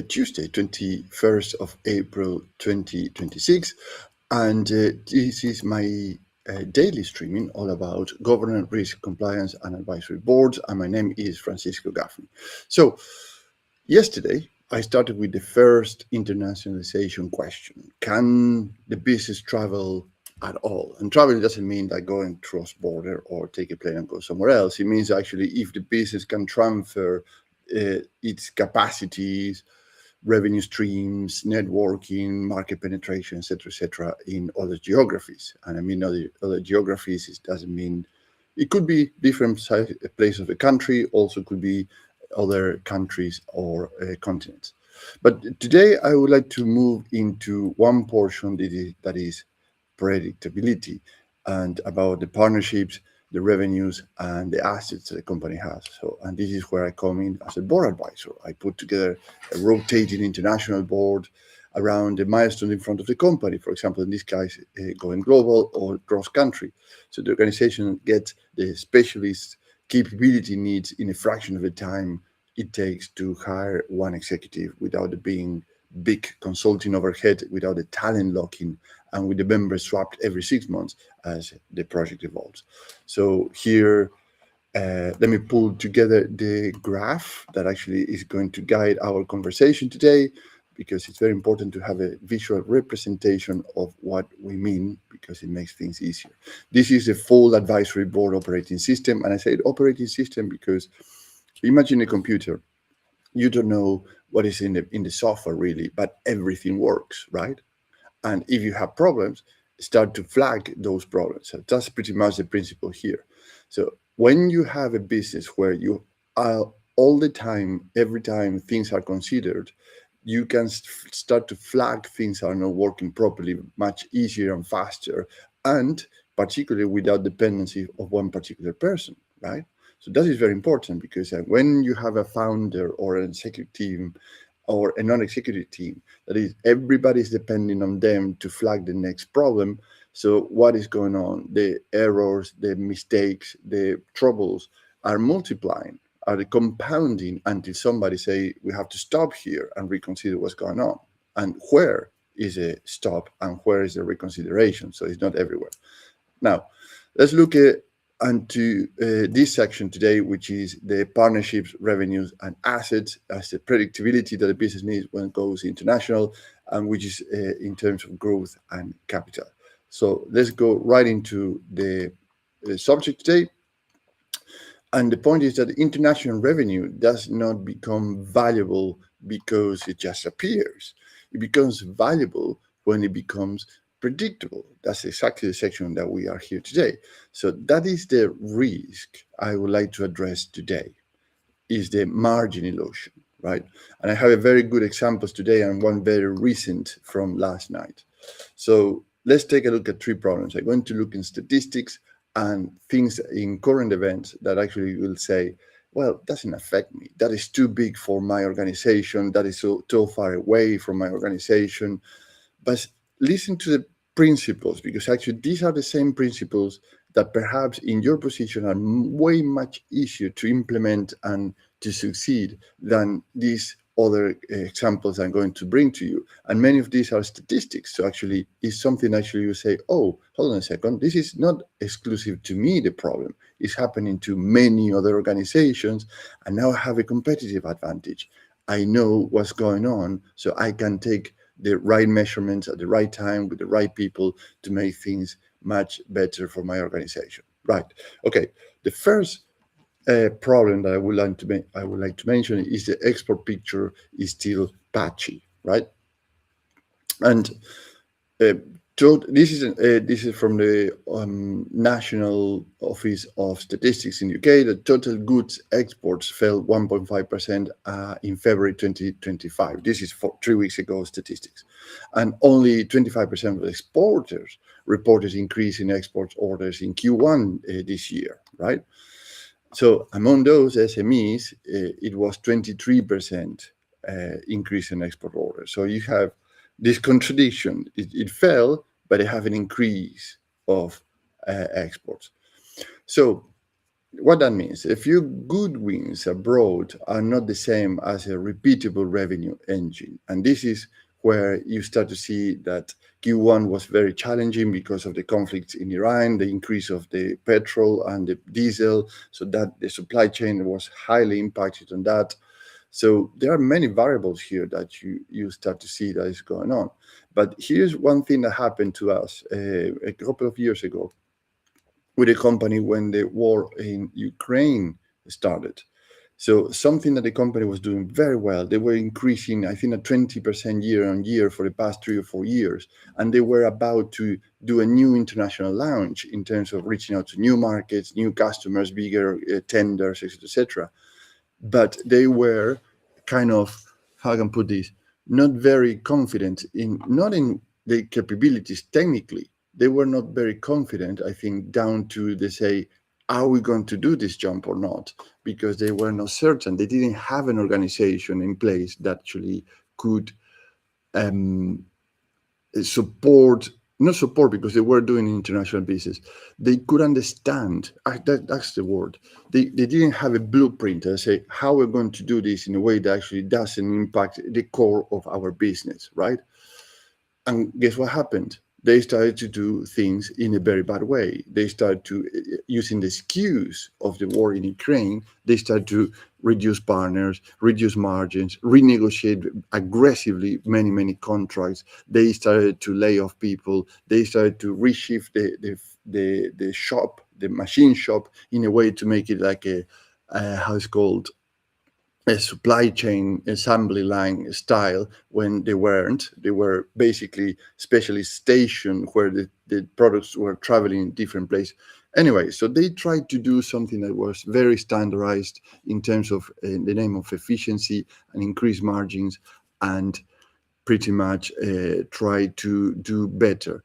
Tuesday, 21st of April 2026, and this is my daily streaming all about governance, risk, compliance, and advisory boards, and my name is Francisco Gaffney. So, yesterday, I started with the first internationalization question. Can the business travel at all? And travel doesn't mean like going cross border or take a plane and go somewhere else. It means actually if the business can transfer its capacities, revenue streams, networking, market penetration, etc., in other geographies. And I mean other geographies. It doesn't mean it could be different places of the country. Also, could be other countries or continents. But today, I would like to move into one portion that is predictability and about the partnerships, the revenues, and the assets that the company has. So, and this is where I come in as a board advisor. I put together a rotating international board around the milestone in front of the company. For example, in this case, going global or cross country. So the organization gets the specialist capability needs in a fraction of the time it takes to hire one executive without it being big consulting overhead, without the talent locking, and with the members swapped every 6 months as the project evolves. So here, let me pull together the graph that actually is going to guide our conversation today, because it's very important to have a visual representation of what we mean, because it makes things easier. This is a full advisory board operating system, and I say operating system because imagine a computer. You don't know what is in the software really, but everything works, right? And if you have problems, start to flag those problems. So that's pretty much the principle here. So when you have a business where you are all the time, every time things are considered, you can start to flag things are not working properly much easier and faster, and particularly without dependency of one particular person, right? So that is very important because when you have a founder or an executive team or a non-executive team, that is, everybody's depending on them to flag the next problem. So what is going on? The errors, the mistakes, the troubles are multiplying, are compounding until somebody say we have to stop here and reconsider what's going on. And where is a stop and where is the reconsideration? So it's not everywhere. Now, let's look at into this section today, which is the partnerships, revenues, and assets as the predictability that a business needs when it goes international, and which is in terms of growth and capital. So let's go right into the subject today. And the point is that international revenue does not become valuable because it just appears. It becomes valuable when it becomes predictable. That's exactly the section that we are here today. So that is the risk I would like to address today, is the margin illusion, right? And I have a very good examples today and one very recent from last night. So let's take a look at three problems. I'm going to look in statistics and things in current events that actually will say, well, it doesn't affect me. That is too big for my organization. That is so far away from my organization. But listen to the principles, because actually these are the same principles that perhaps in your position are way much easier to implement and to succeed than these other examples I'm going to bring to you. And many of these are statistics. So actually it's something actually you say, oh, hold on a second, this is not exclusive to me, the problem. It's happening to many other organizations, and now I have a competitive advantage. I know what's going on, so I can take the right measurements at the right time with the right people to make things much better for my organization. Right. Okay. The first problem that I would like to mention is the export picture is still patchy, right? And uh, this is from the National Office of Statistics in UK. The total goods exports fell 1.5% in February 2025. This is for 3 weeks ago statistics, and only 25% of exporters reported increase in export orders in Q1 this year. Right. So among those SMEs, it was 23% increase in export orders. So you have this contradiction. It fell, but it have an increase of exports. So What that means, a few good wins abroad are not the same as a repeatable revenue engine. And this is where you start to see that Q1 was very challenging because of the conflicts in Iran, the increase of the petrol and the diesel, so that the supply chain was highly impacted on that. So there are many variables here that you start to see that is going on. But here's one thing that happened to us a couple of years ago with a company when the war in Ukraine started. So something that the company was doing very well, they were increasing, I think, at 20% year on year for the past 3 or 4 years, and they were about to do a new international launch in terms of reaching out to new markets, new customers, bigger tenders, etc., etc. But they were kind of, how can I put this, not very confident in, not in the capabilities technically. They were not very confident, I think, down to they say, are we going to do this jump or not? Because they were not certain. They didn't have an organization in place that actually could um, support, not support because they were doing international business. They could understand, that's the word. They didn't have a blueprint and say how we're going to do this in a way that actually doesn't impact the core of our business, right? And guess what happened? They started to do things in a very bad way. They started to, using the excuse of the war in Ukraine, they started to reduce partners, reduce margins, renegotiate aggressively many contracts. They started to lay off people. They started to reshift the shop, the machine shop, in a way to make it like a how it's called, a supply chain assembly line style, when they weren't. They were basically specially stationed where the products were traveling in different places. Anyway, so they tried to do something that was very standardized in terms of the name of efficiency and increase margins, and pretty much try to do better.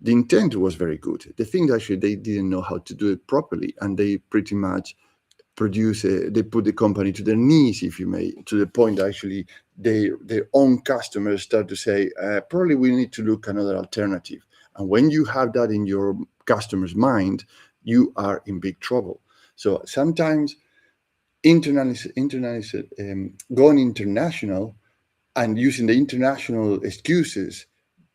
The intent was very good. The thing that actually they didn't know how to do it properly, and they pretty much they put the company to their knees, if you may, to the point that actually their own customers start to say, probably we need to look another alternative. And when you have that in your customer's mind, you are in big trouble. So sometimes going international and using the international excuses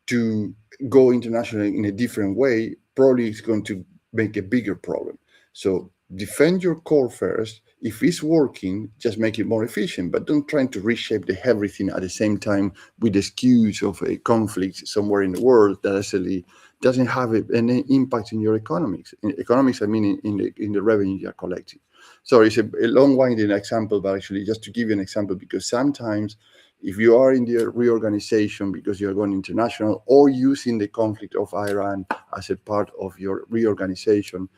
to go international in a different way probably is going to make a bigger problem. So defend your core first. If it's working, just make it more efficient, but don't try to reshape everything at the same time with the excuse of a conflict somewhere in the world that actually doesn't have any impact in your economics. In economics, I mean in the revenue you're collecting. Sorry, it's a long-winded example, but actually just to give you an example, because sometimes if you are in the reorganization because you're going international or using the conflict of Iran as a part of your reorganization,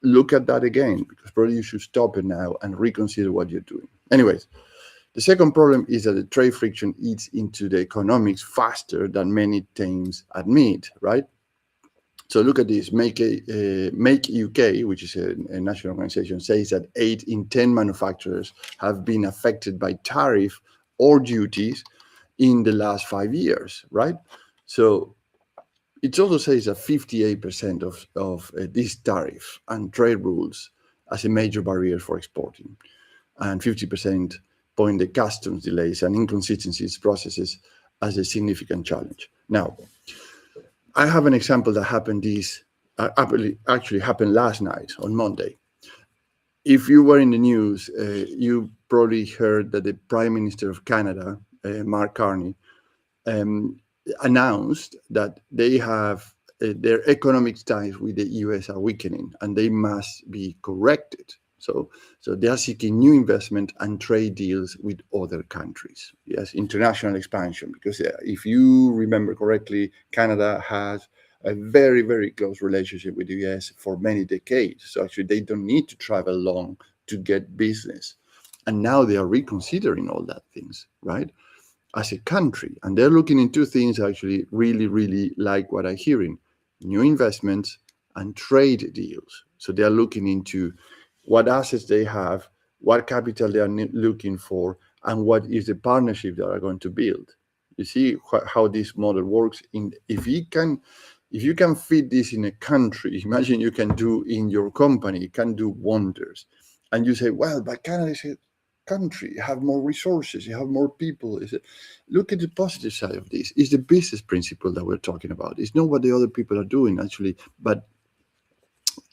look at that again, because probably you should stop it now and reconsider what you're doing. Anyways, the second problem is that the trade friction eats into the economics faster than many teams admit, right? So look at this. Make UK, which is a national organization, says that 8 in 10 manufacturers have been affected by tariff or duties in the last 5 years, right? So it also says that 58% of these tariff and trade rules as a major barrier for exporting, and 50% point the customs delays and inconsistencies processes as a significant challenge. Now, I have an example that happened actually happened last night on Monday. If you were in the news, you probably heard that the Prime Minister of Canada, Mark Carney, announced that they have their economic ties with the US are weakening and they must be corrected. So they are seeking new investment and trade deals with other countries. Yes, international expansion, because if you remember correctly, Canada has a very close relationship with the US for many decades. So actually they don't need to travel long to get business. And now they are reconsidering all that things, right? As a country. And they're looking into things actually really like what I'm hearing: new investments and trade deals. So they are looking into what assets they have, what capital they are looking for, and what is the partnership they are going to build. You see how this model works. If he can If you can fit this in a country, imagine you can do in your company, you can do wonders. And you say, well, but Canada is a country, you have more resources, you have more people. Look at the positive side of this. It's the business principle that we're talking about. It's not what the other people are doing, actually, but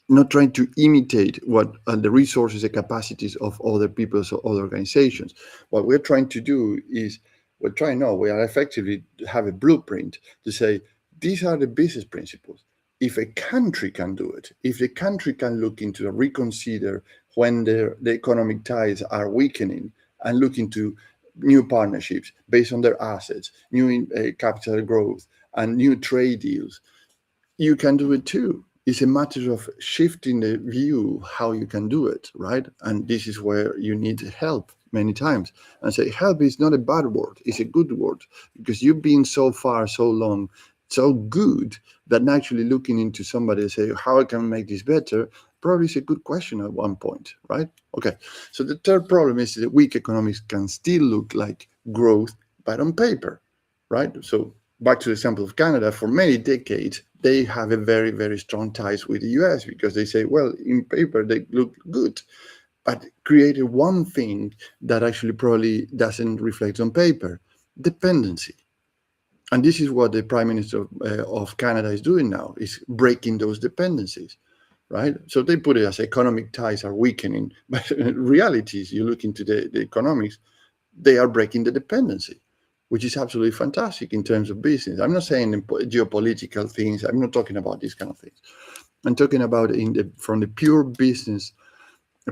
not trying to imitate what the resources and capacities of other peoples or other organizations. What we're trying to do is we are effectively have a blueprint to say these are the business principles. If a country can do it, if the country can look into reconsider when the economic ties are weakening and look into new partnerships based on their assets, new capital growth, and new trade deals, you can do it too. It's a matter of shifting the view how you can do it, right? And this is where you need help many times. And say help is not a bad word; it's a good word because you've been so far, so long, so good that naturally looking into somebody and say how I can make this better probably is a good question at one point, right? Okay. So the third problem is that weak economics can still look like growth, but on paper, right? So back to the example of Canada, for many decades, they have a very, very strong ties with the US because they say, well, in paper, they look good, but created one thing that actually probably doesn't reflect on paper, dependency. And this is what the Prime Minister of Canada is doing now, is breaking those dependencies, right? So they put it as economic ties are weakening, but in reality, you look into the economics, they are breaking the dependency, which is absolutely fantastic in terms of business. I'm not saying geopolitical things. I'm not talking about these kind of things. I'm talking about from the pure business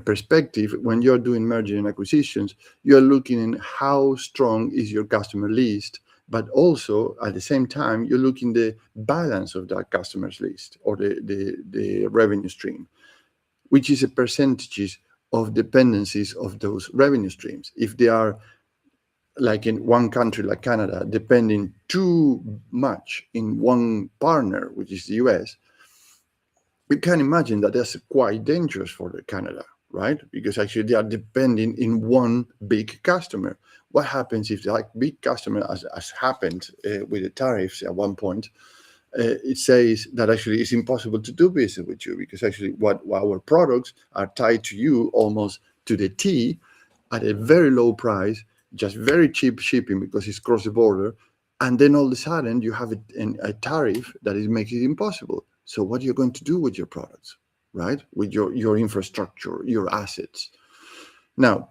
perspective. When you're doing merger and acquisitions, you're looking at how strong is your customer list, but also at the same time, you're looking the balance of that customer's list or the revenue stream, which is a percentages of dependencies of those revenue streams. If they are like in one country like Canada, depending too much in one partner, which is the US, you can imagine that that's quite dangerous for the Canada, right? Because actually they are depending in one big customer. What happens if that big customer, as happened with the tariffs at one point, it says that actually it's impossible to do business with you because actually what our products are tied to you almost to the T at a very low price, just very cheap shipping because it's cross the border, and then all of a sudden you have a tariff that is making it impossible. So what are you going to do with your products, right? With your infrastructure, your assets. Now,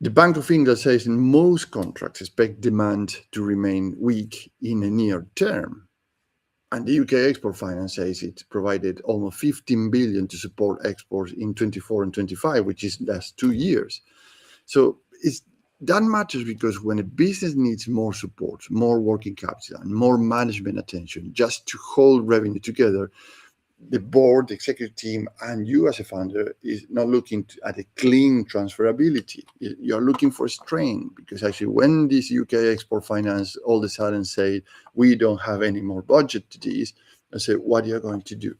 the Bank of England says in most contracts expect demand to remain weak in a near term. And the UK Export Finance says it provided almost 15 billion to support exports in 24 and 25, which is last 2 years. So that matters because when a business needs more support, more working capital, and more management attention just to hold revenue together, the board, the executive team, and you as a founder is not looking at a clean transferability. You're looking for strain because actually when this UK Export Finance all of a sudden say, we don't have any more budget to this, I say, what are you going to do?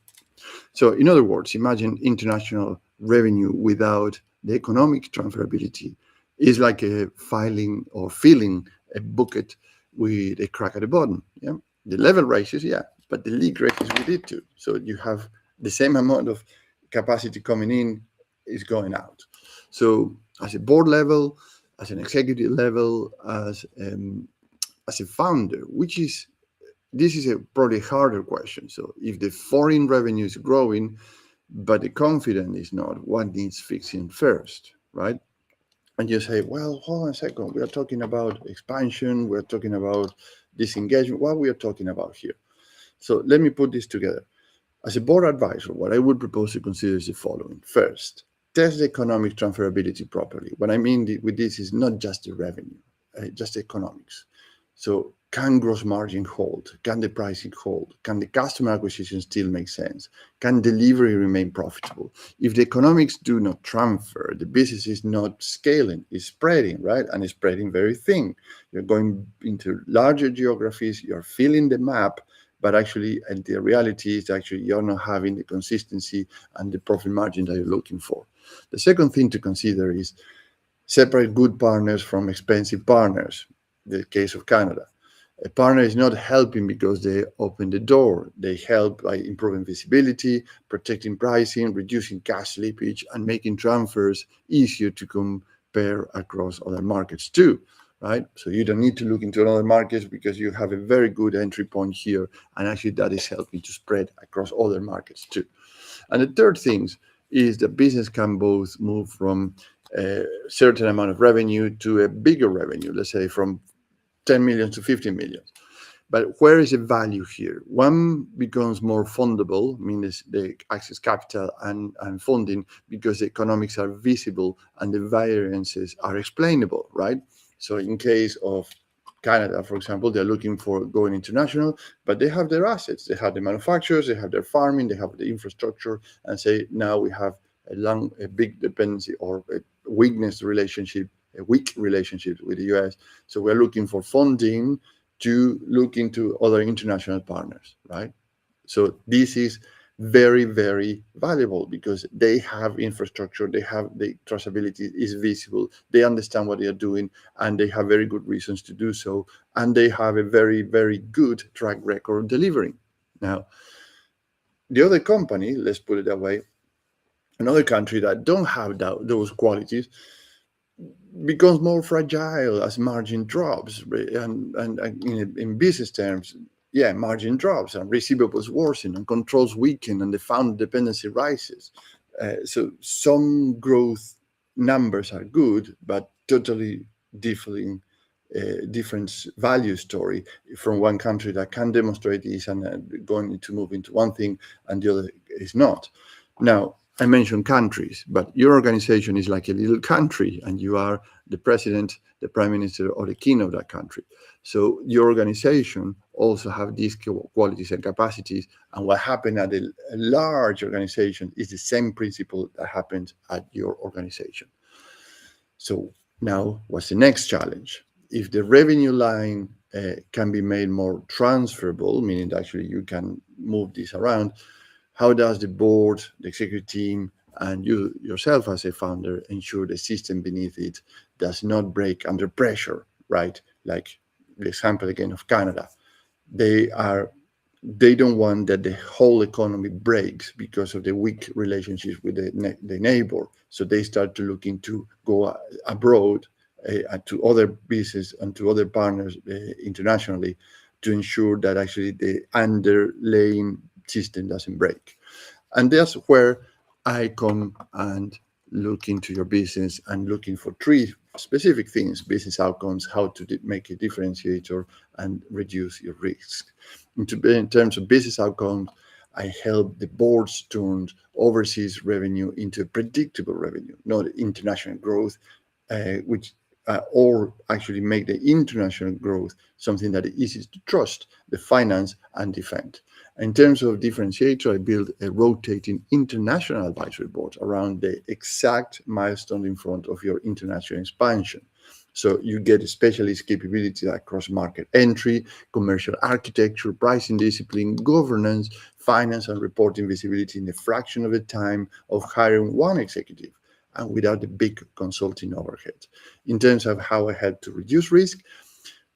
So in other words, imagine international revenue without the economic transferability is like a filing or filling a bucket with a crack at the bottom. Yeah, the level raises, yeah, but the leak raises with it too. So you have the same amount of capacity coming in is going out. So as a board level, as an executive level, as a founder, this is a probably harder question. So if the foreign revenue is growing, but the confidence is not, what needs fixing first, right? And you say, well, hold on a second. We are talking about expansion. We're talking about disengagement. What we are talking about here? So let me put this together. As a board advisor, what I would propose to consider is the following. First, test the economic transferability properly. What I mean with this is not just the revenue, just the economics. So can gross margin hold? Can the pricing hold? Can the customer acquisition still make sense? Can delivery remain profitable? If the economics do not transfer, the business is not scaling, it's spreading, right? And it's spreading very thin. You're going into larger geographies, you're filling the map, but actually, and the reality is actually you're not having the consistency and the profit margin that you're looking for. The second thing to consider is separate good partners from expensive partners, the case of Canada. A partner is not helping because they open the door. They help by improving visibility, protecting pricing, reducing cash slippage, and making transfers easier to compare across other markets too, right? So you don't need to look into other markets because you have a very good entry point here, and actually that is helping to spread across other markets too. And the third thing is that business can both move from a certain amount of revenue to a bigger revenue, let's say from 10 million to 15 million. But where is the value here? One becomes more fundable, means they access capital and funding because the economics are visible and the variances are explainable, right? So in case of Canada, for example, they're looking for going international, but they have their assets, they have the manufacturers, they have their farming, they have the infrastructure, and say now we have a big dependency or a weakness relationship, a weak relationship with the US. So we're looking for funding to look into other international partners, right? So this is very, very valuable because they have infrastructure, they have the traceability is visible, they understand what they are doing, and they have very good reasons to do so, and they have a very, very good track record delivering. Now, the other company, let's put it that way, another country that don't have those qualities becomes more fragile as margin drops. And in business terms, yeah, margin drops and receivables worsen and controls weaken and the founder dependency rises. So some growth numbers are good, but totally different value story from one country that can demonstrate this and going to move into one thing and the other is not. Now, I mentioned countries, but your organization is like a little country and you are the president, the prime minister, or the king of that country. So your organization also have these qualities and capacities. And what happened at a large organization is the same principle that happens at your organization. So now what's the next challenge? If the revenue line can be made more transferable, meaning that actually you can move this around, how does the board, the executive team, and you yourself as a founder ensure the system beneath it does not break under pressure, right? Like the example again of Canada. They are they don't want that the whole economy breaks because of the weak relationships with the neighbor. So they start to look into go abroad to other business and to other partners internationally to ensure that actually the underlying system doesn't break. And that's where I come and look into your business and looking for three specific things: business outcomes, how to make a differentiator and reduce your risk. In terms of business outcomes, I help the boards turn overseas revenue into predictable revenue, not international growth, which or actually make the international growth something that is easy to trust, the finance and defend. In terms of differentiator, I build a rotating international advisory board around the exact milestone in front of your international expansion. So you get a specialist capability across market entry, commercial architecture, pricing discipline, governance, finance, and reporting visibility in a fraction of the time of hiring one executive and without the big consulting overhead. In terms of how I help to reduce risk,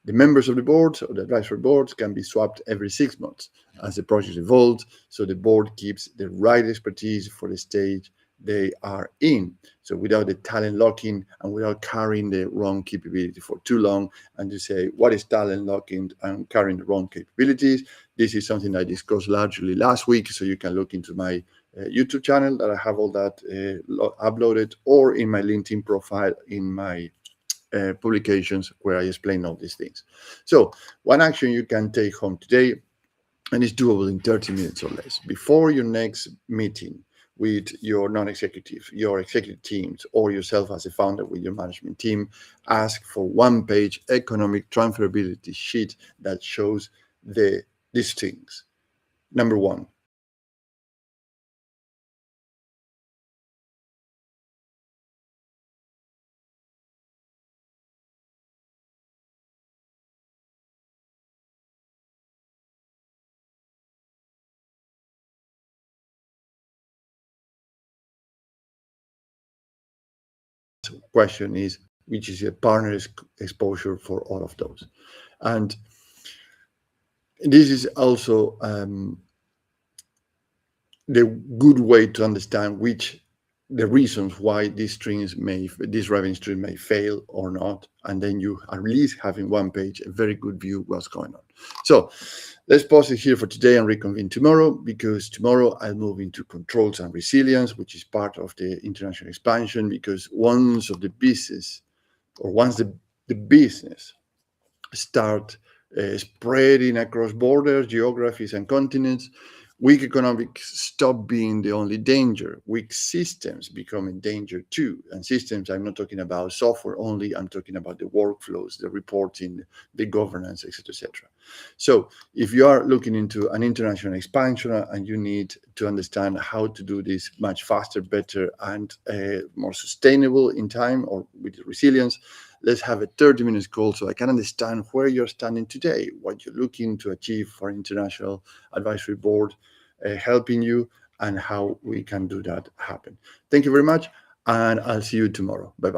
the members of the board or the advisory board can be swapped every 6 months as the project evolves, so the board keeps the right expertise for the stage they are in. So without the talent locking and without carrying the wrong capability for too long, and to say what is talent locking and carrying the wrong capabilities. This is something I discussed largely last week, so you can look into my YouTube channel that I have all that uploaded, or in my LinkedIn profile in my publications where I explain all these things. So one action you can take home today, and it's doable in 30 minutes or less, before your next meeting with your non-executive, your executive teams, or yourself as a founder with your management team, ask for one-page economic transferability sheet that shows these things. Number one, question is, which is your partner's exposure for all of those? And This is also the good way to understand the reasons why this revenue stream may fail or not, and then you at least have in one page a very good view what's going on. So let's pause it here for today and reconvene tomorrow, because tomorrow I'll move into controls and resilience, which is part of the international expansion, because once the business start spreading across borders, geographies, and continents, weak economics stop being the only danger. Weak systems become a danger too. And systems, I'm not talking about software only, I'm talking about the workflows, the reporting, the governance, etc., etc. So if you are looking into an international expansion and you need to understand how to do this much faster, better, and more sustainable in time, or with resilience, let's have a 30 minutes call so I can understand where you're standing today, what you're looking to achieve for international advisory board, helping you, and how we can do that happen. Thank you very much, and I'll see you tomorrow. Bye bye.